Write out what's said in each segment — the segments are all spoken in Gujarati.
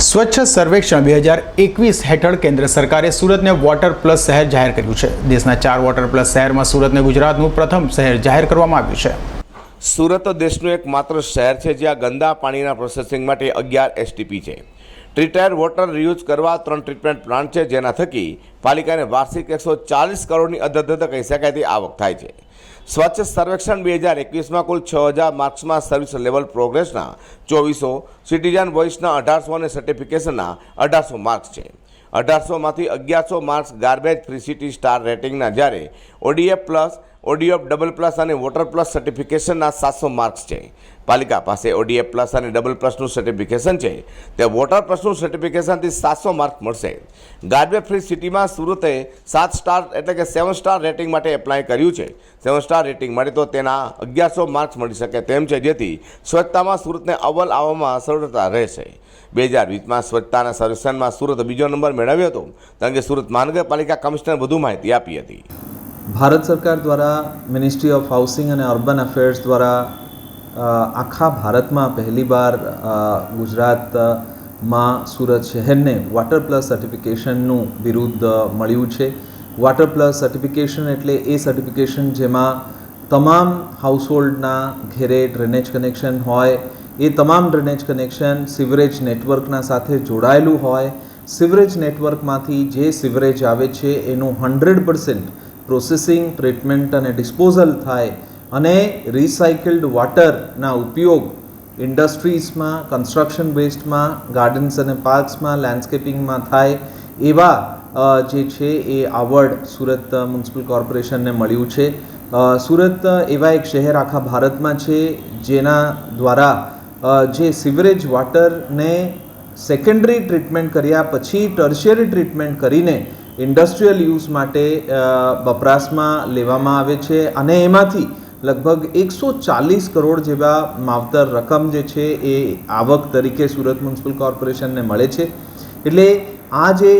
સ્વચ્છ સર્વેક્ષણ 2021 હેઠળ કેન્દ્ર સરકારે સુરતને વોટર પ્લસ શહેર જાહેર કર્યું છે। દેશના 4 વોટર પ્લસ શહેરમાં સુરતને ગુજરાતનું પ્રથમ શહેર જાહેર કરવામાં આવ્યું છે। સુરત દેશનું એકમાત્ર શહેર છે જ્યાં ગંદા પાણીના પ્રોસેસિંગ માટે 11 STP છે। ટ્રીટેડ વોટર રીયુઝ કરવા 3 ટ્રીટમેન્ટ પ્લાન્ટ છે, જેના થકી પાલિકાને વાર્ષિક 140 કરોડની અધધધ કહી શકાય તે આવક થાય છે। સ્વચ્છ સર્વેક્ષણ 2021માં કુલ 6000 માર્ક્સમાં સર્વિસ લેવલ પ્રોગ્રેસના 2400, સિટીઝન વોઇસના 1800 અને સર્ટિફિકેશનના 1800 માર્ક્સ છે। 1800માંથી 1100 marks garbage free city star રેટિંગના, જ્યારે ODF plus, ODF double plus અને વોટર પ્લસ સર્ટિફિકેશનના 700 માર્ક્સ છે। પાલિકા પાસે ODF પ્લસ અને ડબલ પ્લસનું સર્ટિફિકેશન છે, તે વોટર પ્લસનું સર્ટિફિકેશનથી 700 માર્ક્સ મળશે। ગાર્બેજ ફ્રી સિટીમાં સુરતે 7 સ્ટાર એટલે કે 7 સ્ટાર રેટિંગ માટે એપ્લાય કર્યું છે। 7 સ્ટાર રેટિંગ માટે તો તેના 1100 માર્ક્સ મળી શકે તેમ છે, જેથી સ્વચ્છતામાં સુરતને અવ્વલ આવવામાં સરળતા રહેશે। 2020માં સ્વચ્છતાના સર્વેક્ષણમાં સુરત બીજો નંબર મેળવ્યો હતો। તે અંગે સુરત મહાનગરપાલિકા કમિશનર વધુ માહિતી આપી હતી। ભારત સરકાર દ્વારા મિનિસ્ટ્રી ઓફ હાઉસિંગ અને અર્બન અફેર્સ દ્વારા આખા ભારતમાં પહેલીવાર ગુજરાતમાં સુરત શહેરને વોટર પ્લસ સર્ટિફિકેશનનું બિરુદ મળ્યું છે। વોટર પ્લસ સર્ટિફિકેશન એટલે એ સર્ટિફિકેશન જેમાં તમામ હાઉસહોલ્ડના ઘેરે ડ્રેનેજ કનેક્શન હોય, એ તમામ ડ્રેનેજ કનેક્શન સિવરેજ નેટવર્કના સાથે જોડાયેલું હોય। સિવરેજ નેટવર્કમાંથી જે સિવરેજ આવે છે એનું 100% પ્રોસેસિંગ, ટ્રીટમેન્ટ અને ડિસ્પોઝલ થાય અને રિસાયકલ્ડ વોટરના ઉપયોગ ઇન્ડસ્ટ્રીઝમાં, કન્સ્ટ્રક્શન વેસ્ટમાં, ગાર્ડન્સ અને પાર્ક્સમાં, લેન્ડસ્કેપિંગમાં થાય એવા જે છે એ આવડ સુરત મ્યુનિસિપલ કોર્પોરેશનને મળ્યું છે। સુરત એવા એક શહેર આખા ભારતમાં છે જેના દ્વારા જે સિવરેજ વોટરને સેકન્ડરી ટ્રીટમેન્ટ કર્યા પછી ટર્શિયરી ટ્રીટમેન્ટ કરીને ઇન્ડસ્ટ્રીયલ યુઝ માટે વપરાશમાં લેવામાં આવે છે અને એમાંથી લગભગ 140 કરોડ જેવા માવતર રકમ જે છે એ આવક તરીકે સુરત મ્યુનિસિપલ કોર્પોરેશનને મળે છે। એટલે આ જે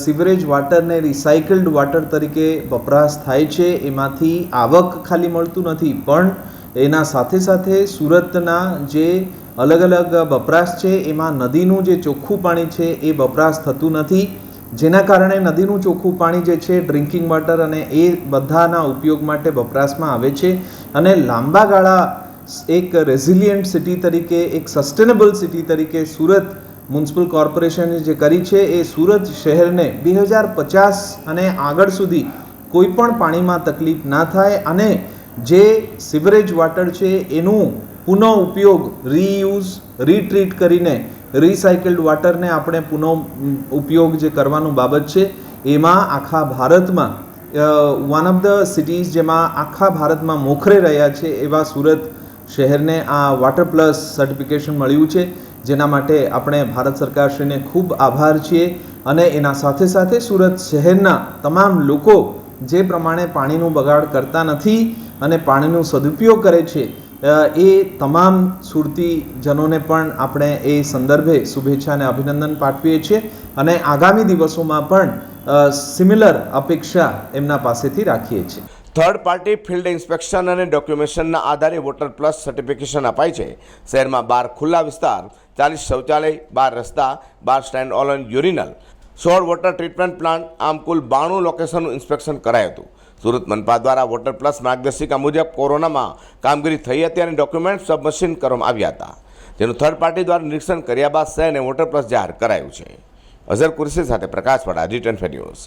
સિવરેજ વોટરને રિસાયકલ્ડ વોટર તરીકે વપરાશ થાય છે એમાંથી આવક ખાલી મળતું નથી, પણ એના સાથે સાથે સુરતના જે અલગ અલગ વપરાશ છે એમાં નદીનું જે ચોખ્ખું પાણી છે એ વપરાશ થતું નથી, જેના કારણે નદીનું ચોખ્ખું પાણી જે છે ડ્રિંકિંગ વોટર અને એ બધાના ઉપયોગ માટે વપરાશમાં આવે છે અને લાંબા ગાળા એક રેઝિલિયન્ટ સિટી તરીકે, એક સસ્ટેનેબલ સિટી તરીકે સુરત મ્યુનિસિપલ કોર્પોરેશને જે કરી છે એ સુરત શહેરને 2050 અને આગળ સુધી કોઈ પણ પાણીમાં તકલીફ ના થાય અને જે સિવરેજ વોટર છે એનું પુનઃ ઉપયોગ, રીયુઝ, રીટ્રીટ કરીને રિસાયકલ્ડ વોટરને આપણે પુનઃ ઉપયોગ જે કરવાનું બાબત છે એમાં આખા ભારતમાં વન ઓફ ધ સિટીઝ જેમાં આખા ભારતમાં મોખરે રહ્યા છે એવા સુરત શહેરને આ વોટર પ્લસ સર્ટિફિકેશન મળ્યું છે, જેના માટે આપણે ભારત સરકારશ્રીને ખૂબ આભાર છીએ। અને એના સાથે સાથે સુરત શહેરના તમામ લોકો જે પ્રમાણે પાણીનું બગાડ કરતા નથી અને પાણીનો સદુપયોગ કરે છે એ તમામ સુરતીજનોને પણ આપણે એ સંદર્ભે શુભેચ્છા અને અભિનંદન પાઠવીએ છીએ અને આગામી દિવસોમાં પણ સિમિલર અપેક્ષા એમના પાસેથી રાખીએ છીએ। થર્ડ પાર્ટી ફિલ્ડ ઇન્સ્પેક્શન અને ડોક્યુમેન્ટેશનના આધારે વોટર પ્લસ સર્ટિફિકેશન અપાય છે। શહેરમાં 12 ખુલ્લા વિસ્તાર, 40 શૌચાલય, 12 રસ્તા, 12 stand alone urinal, 16 water treatment plant, આમ કુલ 92 લોકેશનનું ઇન્સ્પેક્શન કરાયું હતું। સુરત મનપા દ્વારા વોટર પ્લસ માર્ગદર્શિકા મુજબ કોરોનામાં કામગીરી થઈ હતી અને ડોક્યુમેન્ટ સબમિશન કરવામાં આવ્યા હતા, જેનું થર્ડ પાર્ટી દ્વારા નિરીક્ષણ કર્યા બાદ શહેરને વોટર પ્લસ જાહેર કરાયું છે। અઝર કુરેશી સાથે પ્રકાશ વાળા, G10 ન્યૂઝ।